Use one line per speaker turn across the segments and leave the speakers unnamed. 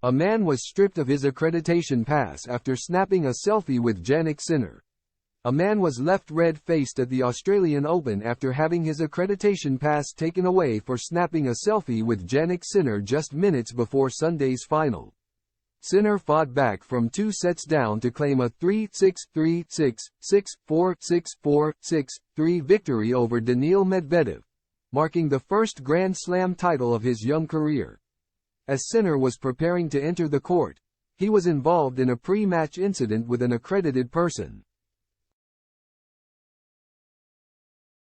A man was stripped of his accreditation pass after snapping a selfie with Jannik Sinner. A man was left red-faced at the Australian Open after having his accreditation pass taken away for snapping a selfie with Jannik Sinner just minutes before Sunday's final. Sinner fought back from 2 sets down to claim a 3-6, 3-6, 6-4, 6-4, 6-3 victory over Daniil Medvedev, marking the first Grand Slam title of his young career. As Sinner was preparing to enter the court, he was involved in a pre-match incident with an accredited person.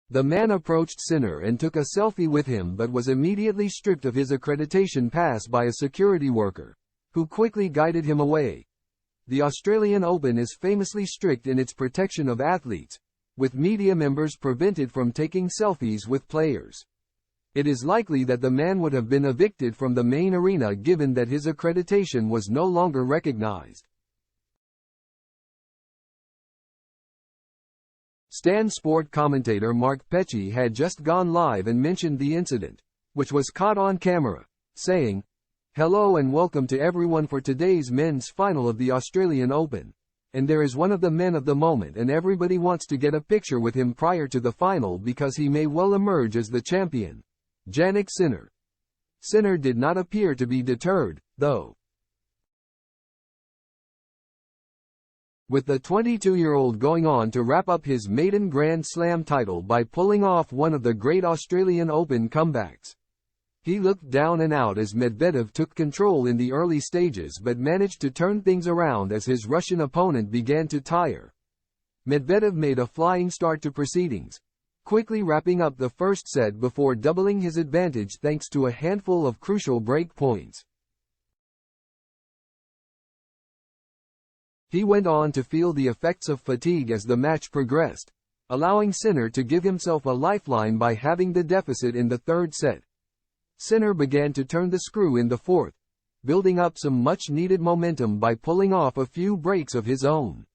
The man approached Sinner and took a selfie with him but was immediately stripped of his accreditation pass by a security worker, who quickly guided him away. The Australian Open is famously strict in its protection of athletes, with media members prevented from taking selfies with players. It is likely that the man would have been evicted from the main arena given that his accreditation was no longer recognized. Stan Sport commentator Mark Petchey had just gone live and mentioned the incident, which was caught on camera, saying, "Hello and welcome to everyone for today's men's final of the Australian Open. And there is one of the men of the moment and everybody wants to get a picture with him prior to the final because he may well emerge as the champion. Jannik Sinner." Sinner did not appear to be deterred, though. With the 22-year-old going on to wrap up his maiden Grand Slam title by pulling off one of the great Australian Open comebacks. He looked down and out as Medvedev took control in the early stages but managed to turn things around as his Russian opponent began to tire. Medvedev made a flying start to proceedings, quickly wrapping up the first set before doubling his advantage thanks to a handful of crucial break points. He went on to feel the effects of fatigue as the match progressed, allowing Sinner to give himself a lifeline by having the deficit in the third set. Sinner began to turn the screw in the fourth, building up some much-needed momentum by pulling off a few breaks of his own.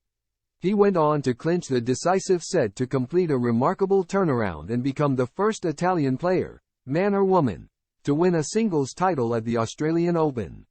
He went on to clinch the decisive set to complete a remarkable turnaround and become the first Italian player, man or woman, to win a singles title at the Australian Open.